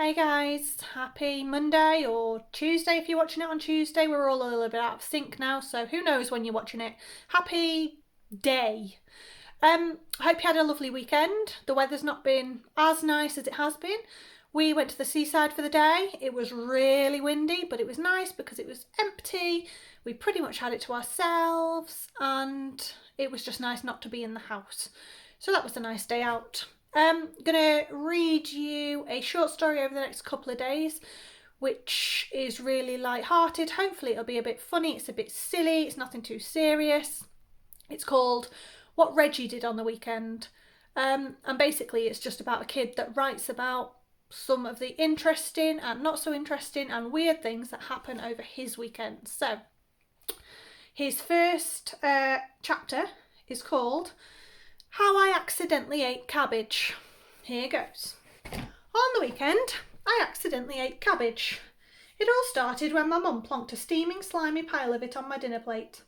Hey guys, happy Monday or Tuesday if you're watching it on Tuesday. We're all a little bit out of sync now, so who knows when you're watching it. Happy day. Hope you had a lovely weekend. The weather's not been as nice as it has been. We went to the seaside for the day. It was really windy, but it was nice because it was empty. We pretty much had it to ourselves and it was just nice not to be in the house. So that was a nice day out. I'm going to read you a short story over the next couple of days, which is really light-hearted. Hopefully it'll be a bit funny. It's a bit silly. It's nothing too serious. It's called What Reggie Did on the Weekend. And basically it's just about a kid that writes about some of the interesting and not so interesting and weird things that happen over his weekend. So his first chapter is called How I Accidentally Ate Cabbage. Here goes. On the weekend, I accidentally ate cabbage. It all started when my mum plonked a steaming, slimy pile of it on my dinner plate.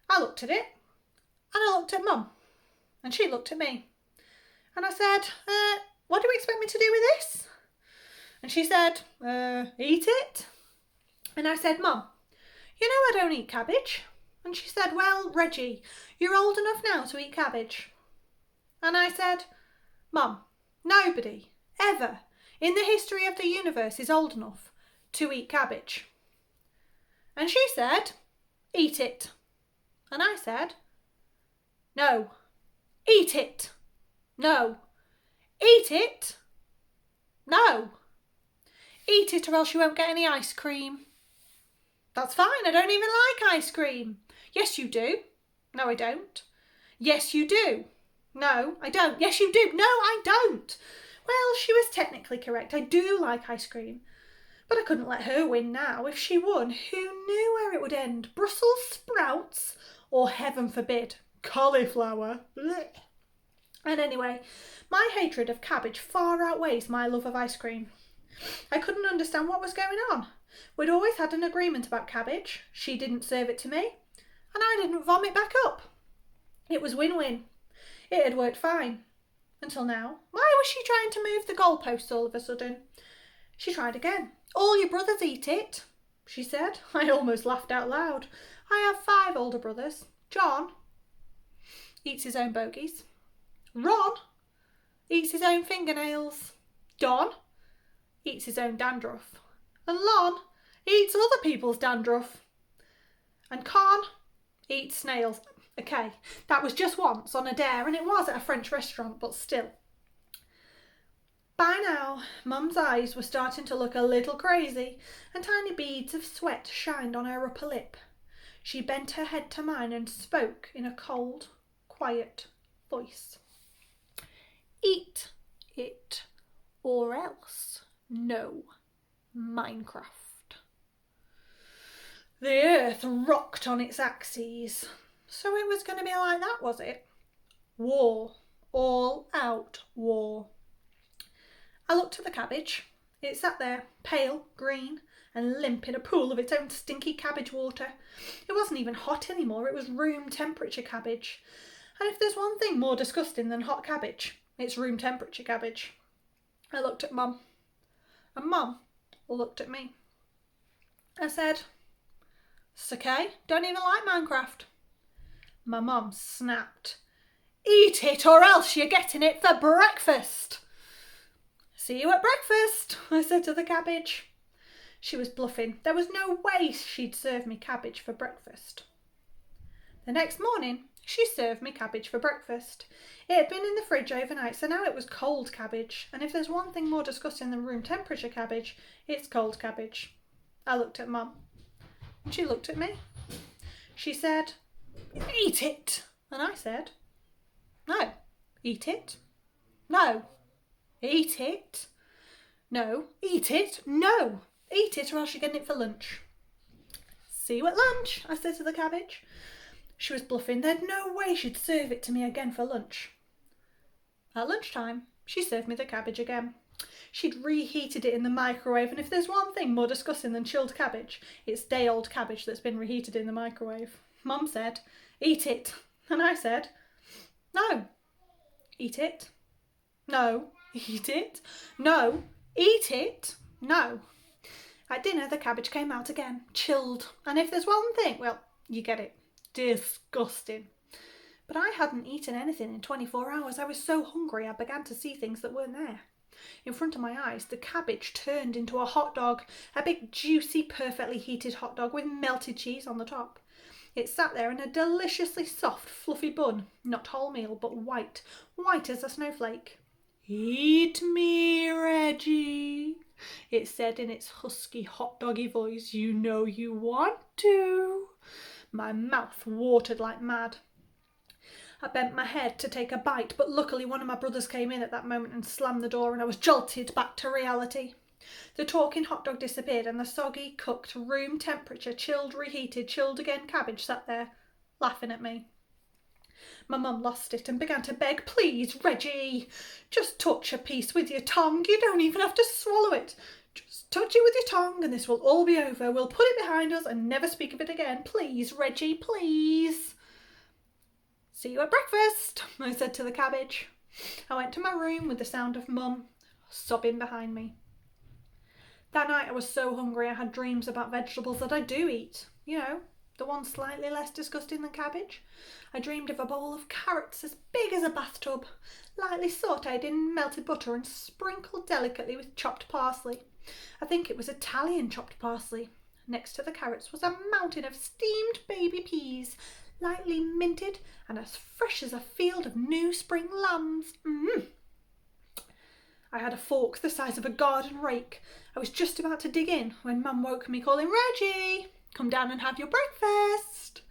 I looked at it, and I looked at Mum, and she looked at me. And I said, what do you expect me to do with this? And she said, eat it. And I said, Mum, you know I don't eat cabbage. And she said, well, Reggie, you're old enough now to eat cabbage. And I said, Mum, nobody, ever, in the history of the universe is old enough to eat cabbage. And she said, eat it. And I said, no, eat it. No, eat it. No, eat it or else you won't get any ice cream. That's fine, I don't even like ice cream. Yes, you do. No, I don't. Yes, you do. No, I don't. Yes, you do. No, I don't. Well, she was technically correct. I do like ice cream. But I couldn't let her win now. If she won, who knew where it would end? Brussels sprouts or, heaven forbid, cauliflower. Blech. And anyway, my hatred of cabbage far outweighs my love of ice cream. I couldn't understand what was going on. We'd always had an agreement about cabbage. She didn't serve it to me, and I didn't vomit back up. It was win-win. It had worked fine. Until now. Why was she trying to move the goalposts all of a sudden? She tried again. All your brothers eat it, she said. I almost laughed out loud. I have 5 older brothers. John eats his own bogies. Ron eats his own fingernails. Don eats his own dandruff. And Lon eats other people's dandruff. And Con eats snails. Okay, that was just once on a dare, and it was at a French restaurant, but still. By now, Mum's eyes were starting to look a little crazy, and tiny beads of sweat shined on her upper lip. She bent her head to mine and spoke in a cold, quiet voice. Eat it, or else no Minecraft. The earth rocked on its axes. So it was going to be like that, was it? War. All out war. I looked at the cabbage. It sat there, pale, green, and limp in a pool of its own stinky cabbage water. It wasn't even hot anymore. It was room temperature cabbage. And if there's one thing more disgusting than hot cabbage, it's room temperature cabbage. I looked at Mum. And Mum looked at me. I said, it's okay. Don't even like Minecraft. My mum snapped. Eat it or else you're getting it for breakfast. See you at breakfast, I said to the cabbage. She was bluffing. There was no way she'd serve me cabbage for breakfast. The next morning, she served me cabbage for breakfast. It had been in the fridge overnight, so now it was cold cabbage. And if there's one thing more disgusting than room temperature cabbage, it's cold cabbage. I looked at Mum, and she looked at me. She said, eat it. And I said, no, eat it. No, eat it. No, eat it. No, eat it or else you're getting it for lunch. See you at lunch, I said to the cabbage. She was bluffing. There'd no way she'd serve it to me again for lunch. At lunchtime, she served me the cabbage again. She'd reheated it in the microwave, and if there's one thing more disgusting than chilled cabbage, it's day-old cabbage that's been reheated in the microwave. Mum said, eat it. And I said, no, eat it. No, eat it. No, Eat it? No. At dinner, the cabbage came out again, chilled. And if there's one thing, well, you get it. Disgusting. But I hadn't eaten anything in 24 hours. I was so hungry I began to see things that weren't there. In front of my eyes, the cabbage turned into a hot dog, a big, juicy, perfectly heated hot dog with melted cheese on the top. It sat there in a deliciously soft, fluffy bun, not wholemeal, but white as a snowflake. "Eat me, Reggie," it said in its husky, hot doggy voice. "You know you want to." My mouth watered like mad. I bent my head to take a bite, but luckily one of my brothers came in at that moment and slammed the door, and I was jolted back to reality. The talking hot dog disappeared, and the soggy, cooked, room temperature, chilled, reheated, chilled again cabbage sat there, laughing at me. My mum lost it and began to beg, "Please, Reggie, just touch a piece with your tongue. You don't even have to swallow it. Just touch it with your tongue and this will all be over. We'll put it behind us and never speak of it again. Please, Reggie, please." "See you at breakfast," I said to the cabbage. I went to my room with the sound of Mum sobbing behind me. That night I was so hungry I had dreams about vegetables that I do eat. You know, the ones slightly less disgusting than cabbage. I dreamed of a bowl of carrots as big as a bathtub, lightly sautéed in melted butter and sprinkled delicately with chopped parsley. I think it was Italian chopped parsley. Next to the carrots was a mountain of steamed baby peas, lightly minted and as fresh as a field of new spring lambs. I had a fork the size of a garden rake. I was just about to dig in when Mum woke me calling, "Reggie, come down and have your breakfast."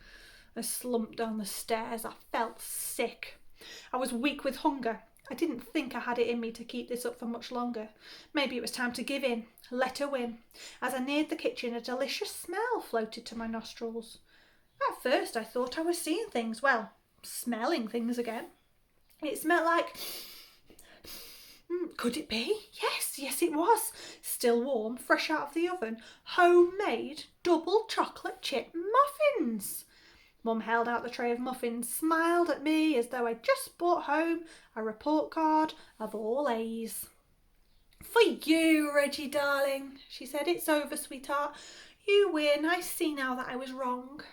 I slumped down the stairs. I felt sick. I was weak with hunger. I didn't think I had it in me to keep this up for much longer. Maybe it was time to give in, let her win. As I neared the kitchen, a delicious smell floated to my nostrils. At first I thought I was seeing things, well, smelling things again. It smelled like... Could it be? Yes it was. Still warm, fresh out of the oven. Homemade double chocolate chip muffins. Mum held out the tray of muffins, smiled at me as though I'd just brought home a report card of all A's. "For you, Reggie darling," she said. "It's over, sweetheart. You win. I see now that I was wrong."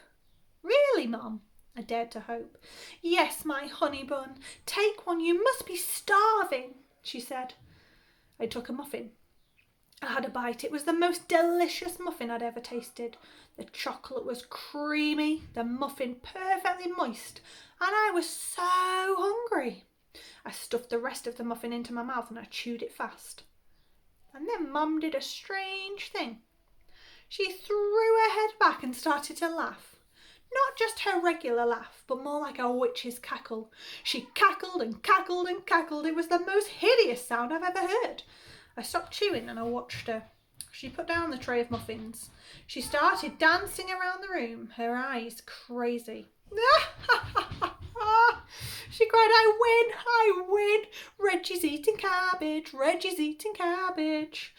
"Really, Mum?" I dared to hope. "Yes, my honey bun. Take one. You must be starving," she said. I took a muffin. I had a bite. It was the most delicious muffin I'd ever tasted. The chocolate was creamy, the muffin perfectly moist, and I was so hungry. I stuffed the rest of the muffin into my mouth and I chewed it fast. And then Mum did a strange thing. She threw her head back and started to laugh. Not just her regular laugh, but more like a witch's cackle. She cackled and cackled and cackled. It was the most hideous sound I've ever heard. I stopped chewing and I watched her. She put down the tray of muffins. She started dancing around the room, her eyes crazy. She cried, I win. Reggie's eating cabbage. Reggie's eating cabbage."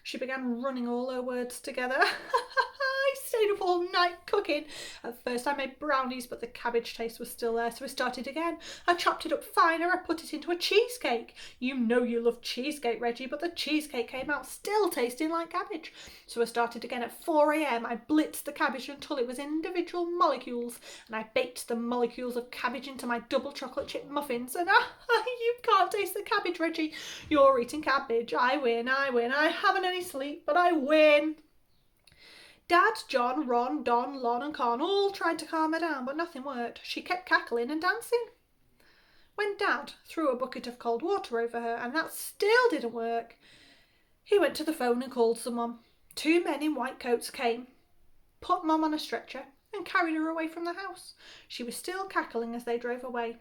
She began running all her words together. I stayed up all night cooking. At first I made brownies, but the cabbage taste was still there, so I started again. I chopped it up finer. I put it into a cheesecake. You know you love cheesecake, Reggie, but the cheesecake came out still tasting like cabbage. So I started again at 4 a.m. I blitzed the cabbage until it was individual molecules, and I baked the molecules of cabbage into my double chocolate chip muffins. And you can't taste the cabbage, Reggie. You're eating cabbage. I win. I haven't any sleep, but I win. Dad, John, Ron, Don, Lon and Con all tried to calm her down, but nothing worked. She kept cackling and dancing. When Dad threw a bucket of cold water over her and that still didn't work, he went to the phone and called someone. 2 men in white coats came, put Mum on a stretcher and carried her away from the house. She was still cackling as they drove away.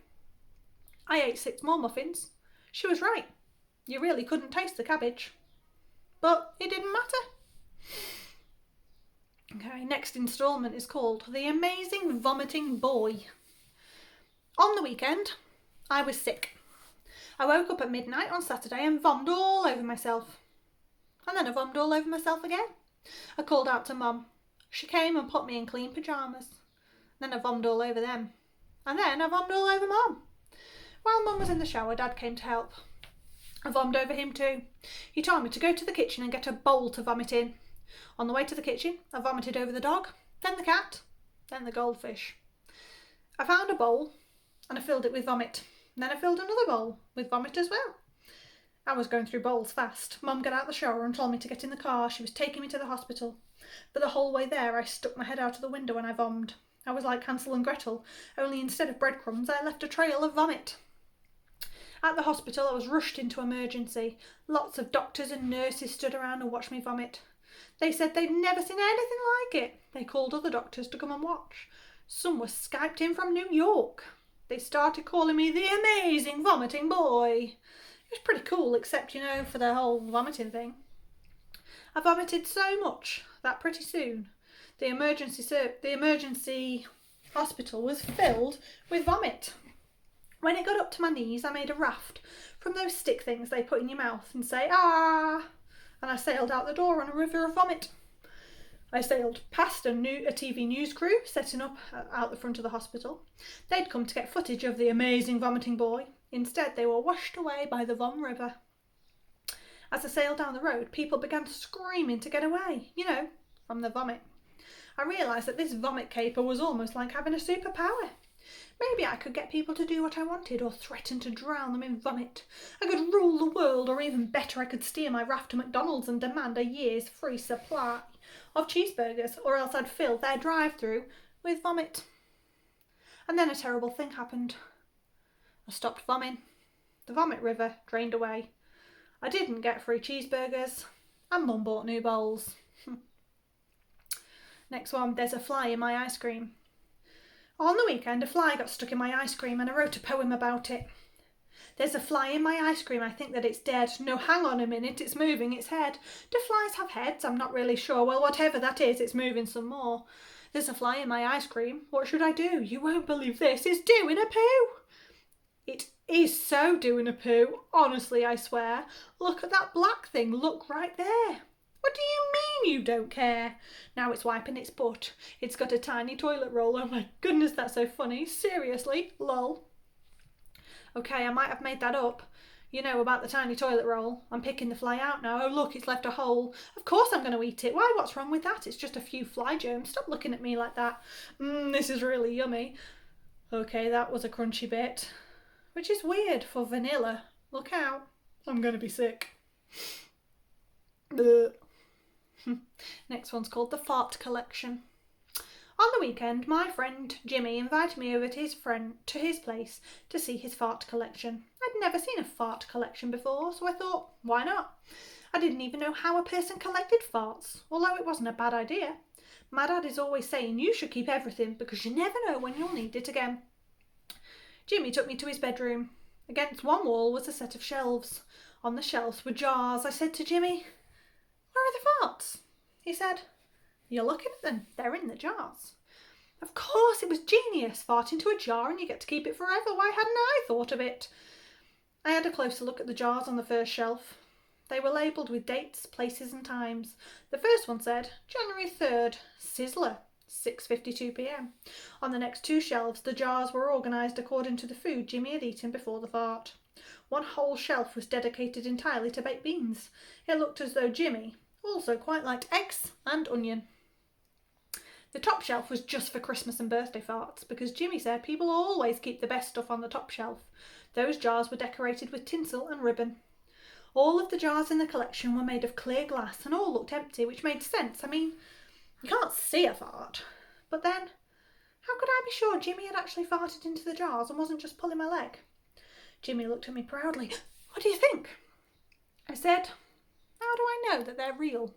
I ate 6 more muffins. She was right. You really couldn't taste the cabbage. But it didn't matter. Okay, next instalment is called The Amazing Vomiting Boy. On the weekend, I was sick. I woke up at midnight on Saturday and vommed all over myself. And then I vommed all over myself again. I called out to Mum. She came and put me in clean pyjamas. Then I vommed all over them. And then I vommed all over Mum. While Mum was in the shower, Dad came to help. I vommed over him too. He told me to go to the kitchen and get a bowl to vomit in. On the way to the kitchen, I vomited over the dog, then the cat, then the goldfish. I found a bowl and I filled it with vomit. And then I filled another bowl with vomit as well. I was going through bowls fast. Mum got out the shower and told me to get in the car. She was taking me to the hospital. But the whole way there, I stuck my head out of the window when I vommed. I was like Hansel and Gretel, only instead of breadcrumbs, I left a trail of vomit. At the hospital, I was rushed into emergency. Lots of doctors and nurses stood around and watched me vomit. They said they'd never seen anything like it. They called other doctors to come and watch. Some were Skyped in from New York. They started calling me the amazing vomiting boy. It was pretty cool, except, for the whole vomiting thing. I vomited so much that pretty soon the emergency hospital was filled with vomit. When it got up to my knees, I made a raft from those stick things they put in your mouth and say, "Ah!" And I sailed out the door on a river of vomit. I sailed past a TV news crew setting up out the front of the hospital. They'd come to get footage of the amazing vomiting boy. Instead, they were washed away by the Vom River. As I sailed down the road, people began screaming to get away, from the vomit. I realised that this vomit caper was almost like having a superpower. Maybe I could get people to do what I wanted or threaten to drown them in vomit. I could rule the world, or even better, I could steer my raft to McDonald's and demand a year's free supply of cheeseburgers, or else I'd fill their drive-through with vomit. And then a terrible thing happened. I stopped vomiting. The vomit river drained away. I didn't get free cheeseburgers, and Mum bought new bowls. Next one, there's a fly in my ice cream. On the weekend, a fly got stuck in my ice cream and I wrote a poem about it. There's a fly in my ice cream, I think that it's dead. No, hang on a minute, it's moving its head. Do flies have heads? I'm not really sure. Well, whatever that is, it's moving some more. There's a fly in my ice cream. What should I do? You won't believe this. It's doing a poo. It is so doing a poo. Honestly, I swear. Look at that black thing. Look right there. What do you mean you don't care? Now it's wiping its butt. It's got a tiny toilet roll. Oh my goodness, that's so funny. Seriously, lol. Okay, I might have made that up. About the tiny toilet roll. I'm picking the fly out now. Oh look, it's left a hole. Of course I'm going to eat it. Why, what's wrong with that? It's just a few fly germs. Stop looking at me like that. This is really yummy. Okay, that was a crunchy bit. Which is weird for vanilla. Look out. I'm going to be sick. Blech. Next one's called the Fart Collection. On the weekend, my friend Jimmy invited me over to his place to see his fart collection. I'd never seen a fart collection before, so I thought, why not? I didn't even know how a person collected farts, although it wasn't a bad idea. My dad is always saying you should keep everything because you never know when you'll need it again. Jimmy took me to his bedroom. Against one wall was a set of shelves. On the shelves were jars. I said to Jimmy, "Where are the farts?" He said, "You're looking at them. They're in the jars." Of course, it was genius. Fart into a jar and you get to keep it forever. Why hadn't I thought of it? I had a closer look at the jars on the first shelf. They were labelled with dates, places and times. The first one said, January 3rd, Sizzler, 6:52 p.m. On the next two shelves, the jars were organised according to the food Jimmy had eaten before the fart. One whole shelf was dedicated entirely to baked beans. It looked as though Jimmy also quite liked eggs and onion. The top shelf was just for Christmas and birthday farts because Jimmy said people always keep the best stuff on the top shelf. Those jars were decorated with tinsel and ribbon. All of the jars in the collection were made of clear glass and all looked empty, which made sense. I mean, you can't see a fart. But then, how could I be sure Jimmy had actually farted into the jars and wasn't just pulling my leg? Jimmy looked at me proudly. "What do you think?" I said, "How do I know that they're real?"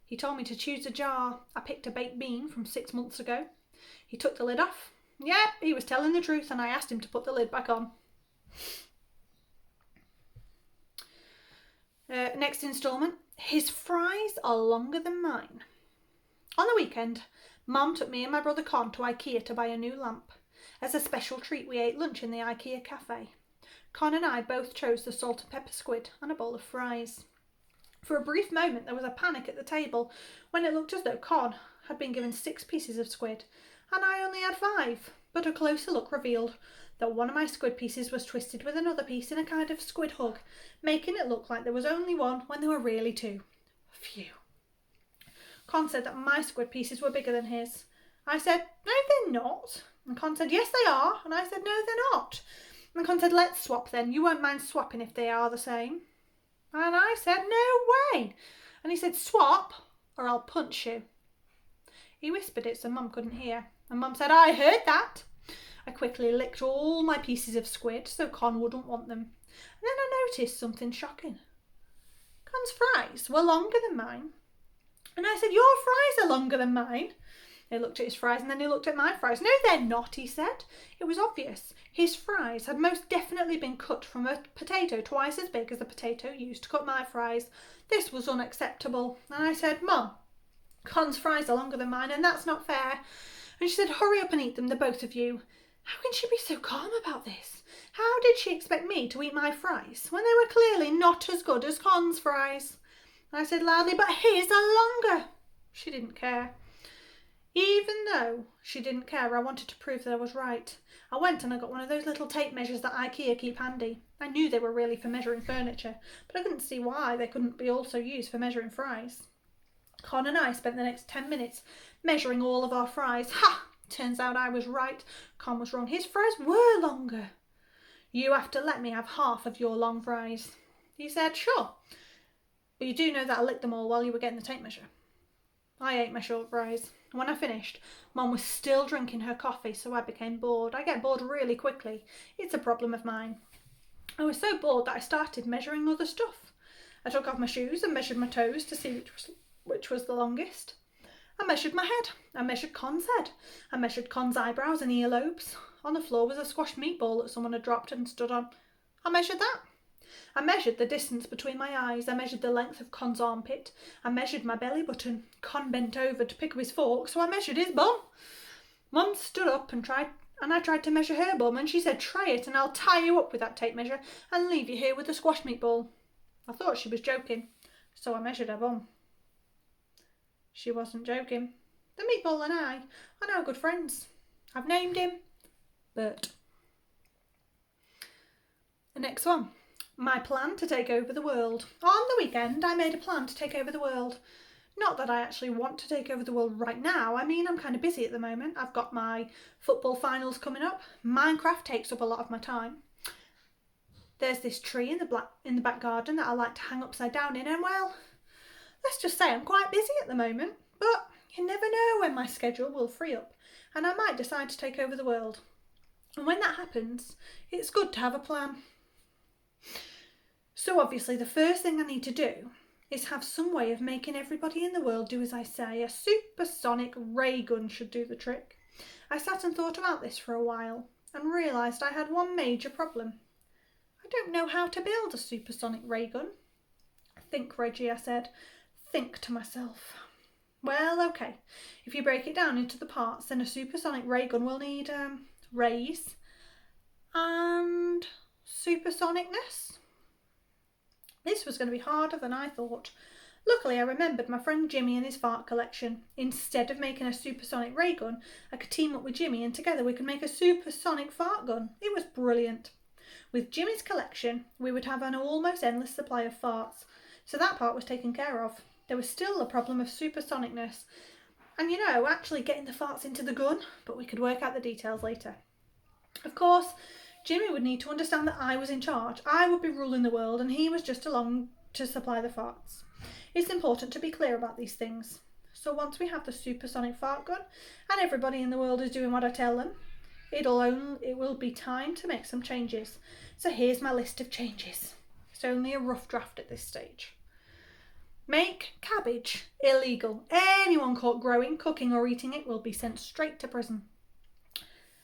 He told me to choose a jar. I picked a baked bean from 6 months ago. He took the lid off. Yep, he was telling the truth, and I asked him to put the lid back on. Next instalment. His fries are longer than mine. On the weekend, Mum took me and my brother Con to IKEA to buy a new lamp. As a special treat, we ate lunch in the IKEA cafe. Con and I both chose the salt and pepper squid and a bowl of fries. For a brief moment, there was a panic at the table when it looked as though Con had been given 6 pieces of squid and I only had 5. But a closer look revealed that one of my squid pieces was twisted with another piece in a kind of squid hug, making it look like there was only one when there were really two. Phew. Con said that my squid pieces were bigger than his. I said, no, they're not. And Con said, yes, they are. And I said, no, they're not. And Con said, let's swap then. You won't mind swapping if they are the same. And I said, no way. And he said, swap or I'll punch you. He whispered it so Mum couldn't hear. And Mum said, I heard that. I quickly licked all my pieces of squid so Con wouldn't want them. And then I noticed something shocking. Con's fries were longer than mine. And I said, your fries are longer than mine. He looked at his fries and then he looked at my fries. No, they're not, he said. It was obvious. His fries had most definitely been cut from a potato twice as big as the potato used to cut my fries. This was unacceptable. And I said, Mum, Con's fries are longer than mine and that's not fair. And she said, hurry up and eat them, the both of you. How can she be so calm about this? How did she expect me to eat my fries when they were clearly not as good as Con's fries? I said loudly, but his are longer. She didn't care. Even though she didn't care, I wanted to prove that I was right. I went and I got one of those little tape measures that IKEA keep handy. I knew they were really for measuring furniture, but I couldn't see why they couldn't be also used for measuring fries. Con and I spent the next 10 minutes measuring all of our fries. Ha! Turns out I was right. Con was wrong. His fries were longer. You have to let me have half of your long fries. He said, sure. But you do know that I licked them all while you were getting the tape measure. I ate my short fries. When I finished, Mum was still drinking her coffee, so I became bored. I get bored really quickly. It's a problem of mine. I was so bored that I started measuring other stuff. I took off my shoes and measured my toes to see which was the longest. I measured my head. I measured Con's head. I measured Con's eyebrows and earlobes. On the floor was a squashed meatball that someone had dropped and stood on. I measured that. I measured the distance between my eyes. I measured the length of Con's armpit. I measured my belly button. Con bent over to pick up his fork, so I measured his bum. Mum stood up and I tried to measure her bum, and she said, try it and I'll tie you up with that tape measure and leave you here with a squashed meatball. I thought she was joking, so I measured her bum. She wasn't joking. The meatball and I are now good friends. I've named him Bert. The next one. My plan to take over the world. On the weekend, I made a plan to take over the world. Not that I actually want to take over the world right now. I mean, I'm kind of busy at the moment. I've got my football finals coming up. Minecraft takes up a lot of my time. There's this tree in the back garden that I like to hang upside down in, and well, let's just say I'm quite busy at the moment. But you never know when my schedule will free up, and I might decide to take over the world. And when that happens, it's good to have a plan. So obviously the first thing I need to do is have some way of making everybody in the world do as I say. A supersonic ray gun should do the trick. I sat and thought about this for a while and realised I had one major problem. I don't know how to build a supersonic ray gun. Think, Reggie, I said. Think to myself. Well, okay. If you break it down into the parts, then a supersonic ray gun will need rays and supersonicness. This was going to be harder than I thought. Luckily, I remembered my friend Jimmy and his fart collection. Instead of making a supersonic ray gun, I could team up with Jimmy and together we could make a supersonic fart gun. It was brilliant. With Jimmy's collection, we would have an almost endless supply of farts, so that part was taken care of. There was still the problem of supersonicness and, actually getting the farts into the gun, but we could work out the details later. Of course, Jimmy would need to understand that I was in charge. I would be ruling the world and he was just along to supply the farts. It's important to be clear about these things. So once we have the supersonic fart gun and everybody in the world is doing what I tell them, it will be time to make some changes. So here's my list of changes. It's only a rough draft at this stage. Make cabbage illegal. Anyone caught growing, cooking or eating it will be sent straight to prison.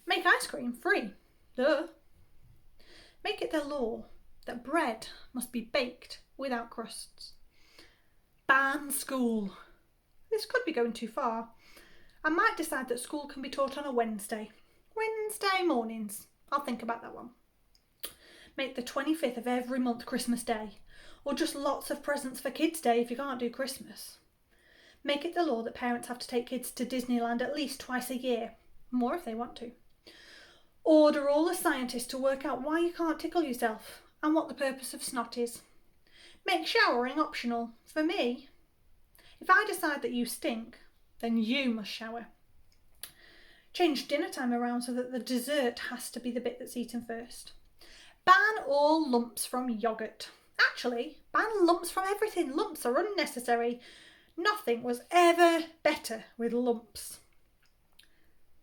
Make ice cream free. Duh. Make it the law that bread must be baked without crusts. Ban school. This could be going too far. I might decide that school can be taught on a Wednesday. Wednesday mornings. I'll think about that one. Make the 25th of every month Christmas Day. Or just lots of presents for Kids Day if you can't do Christmas. Make it the law that parents have to take kids to Disneyland at least twice a year. More if they want to. Order all the scientists to work out why you can't tickle yourself and what the purpose of snot is. Make showering optional. For me, if I decide that you stink, then you must shower. Change dinner time around so that the dessert has to be the bit that's eaten first. Ban all lumps from yoghurt. Actually, ban lumps from everything. Lumps are unnecessary. Nothing was ever better with lumps.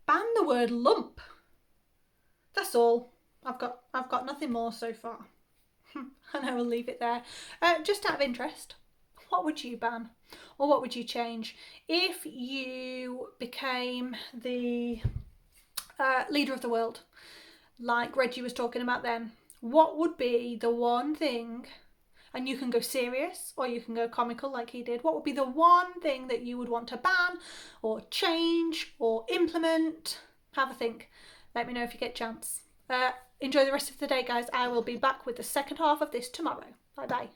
Ban the word lump. That's all. I've got nothing more so far. And I will leave it there. Just out of interest, what would you ban? Or what would you change? If you became the leader of the world, like Reggie was talking about then, what would be the one thing, and you can go serious or you can go comical like he did, what would be the one thing that you would want to ban or change or implement? Have a think. Let me know if you get a chance. Enjoy the rest of the day, guys. I will be back with the second half of this tomorrow. Bye bye.